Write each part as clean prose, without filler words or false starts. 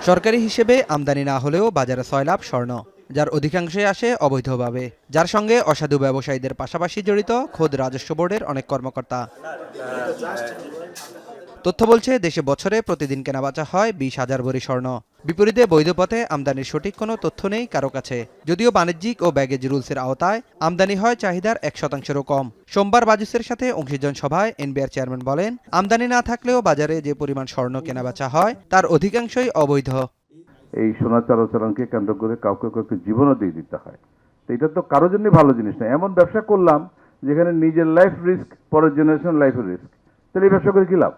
সরকারি হিসেবে আমদানি না হলেও বাজারে সয়লাব স্বর্ণ, যার অধিকাংশই আসে অবৈধভাবে, যার সঙ্গে অসাধু ব্যবসায়ীদের পাশাপাশি জড়িত খোদ রাজস্ব বোর্ডের অনেক কর্মকর্তা। তথ্য বলছে দেশে বছরে প্রতিদিন কেনাবেচা হয় 20,000 ভরি স্বর্ণ। বিপরীতে বৈধ পথে আমদানির সঠিক কোনো তথ্য নেই কারো কাছে। যদিও বাণিজ্যিক ও ব্যাগেজ রুলসের আওতায় আমদানি হয় চাহিদার 1%-এরও কম। সোমবার বাজুসের সাথে অংশীজন সভায় এনবিআর চেয়ারম্যান বলেন, আমদানি না থাকলেও বাজারে যে পরিমাণ স্বর্ণ কেনাবেচা হয় তার অধিকাংশই অবৈধ। এই সোনা চলাচলকে কেন্দ্র করে কাউকে কাউকে জীবনও দিয়ে দিতে হয়। তো এটা তো কারোর জন্য ভালো জিনিস না। এমন ব্যবসা করলাম যেখানে নিজের লাইফ রিস্ক, পরের জেনারেশন লাইফের রিস্ক, তাহলে এই ব্যবসা করে কি লাভ?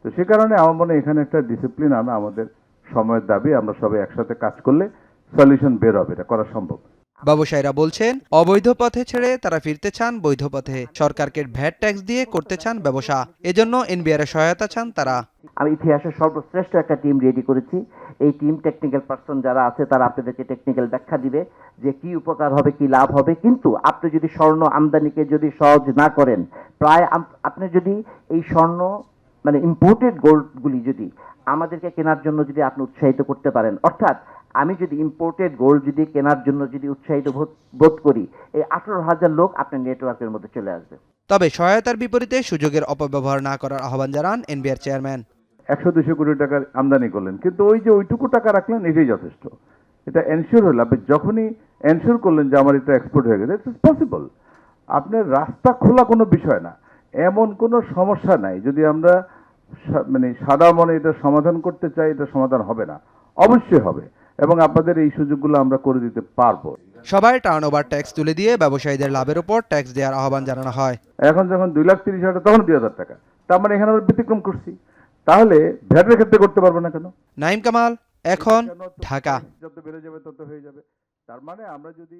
তো সে কারণে আমার মনে হয় এখানে একটা ডিসিপ্লিন আনা আমাদের সময়ের দাবি। আমরা সবাই একসাথে কাজ করলে সলিউশন বের হবে, এটা করা সম্ভব। ব্যবসায়ীরা বলছেন, অবৈধ পথে ছেড়ে তারা ফিরতে চান বৈধ পথে। সরকারকে ভ্যাট ট্যাক্স দিয়ে করতে চান ব্যবসা। এজন্য এনবিআর এর সহায়তা চান তারা। আমি ইতিহাসের সর্বশ্রেষ্ঠ একটা টিম রেডি করেছি। এই টিম টেকনিক্যাল পার্সন যারা আছে তারা আপনাদেরকে টেকনিক্যাল ব্যাখ্যা দিবে যে কি উপকার হবে, কি লাভ হবে। কিন্তু আপনি যদি স্বর্ণ আমদানিকে যদি সহজ না করেন, প্রায় আপনি যদি এই স্বর্ণ মানে ইম্পোর্টেড গোল্ডগুলি যদি আমাদেরকে কেনার জন্য যদি আপনি উৎসাহিত করতে পারেন, অর্থাৎ আমি যদি ইম্পোর্টেড গোল্ড যদি কেনার জন্য যদি উৎসাহিত বোধ করি, এই 18,000 লোক আপনার নেটওয়ার্কের মধ্যে চলে আসবে। তবে সহায়তার বিপরীতে সুযোগের অপব্যবহার না করার আহ্বান জানান এনবিআর চেয়ারম্যান। 100-200 কোটি টাকার আমদানি করলেন, কিন্তু ওই যে ওইটুকু টাকা রাখলেন, এটাই যথেষ্ট। এটা এনশিওর হলো, আপনি যখনই এনশিওর করলেন যে আমার এটা এক্সপোর্ট হয়ে গেছে, ইটস পসিবল। আপনার রাস্তা খোলা কোনো বিষয় না, এমন কোনো সমস্যা নাই। যদি আমরা মানে সাদা মনে এটা সমাধান করতে চাই, এটা সমাধান হবে না, অবশ্যই হবে, এবং আপনাদের এই সুযোগগুলো আমরা করে দিতে পারবো। সবাই টার্নওভার ট্যাক্স তুলে দিয়ে ব্যবসায়ীদের লাভের উপর ট্যাক্স দেওয়ার আহ্বান জানানো হয়। এখন যখন 2,30,000 তখন 2,000 টাকা, তার মানে এখানে আমরা ব্যতিক্রম করছি। তাহলে ভ্যাটের ক্ষেত্রে করতে পারবো না কেন? নাইম কামাল, এখন, ঢাকা। যত বেড়ে যাবে তত হয়ে যাবে। তার মানে আমরা যদি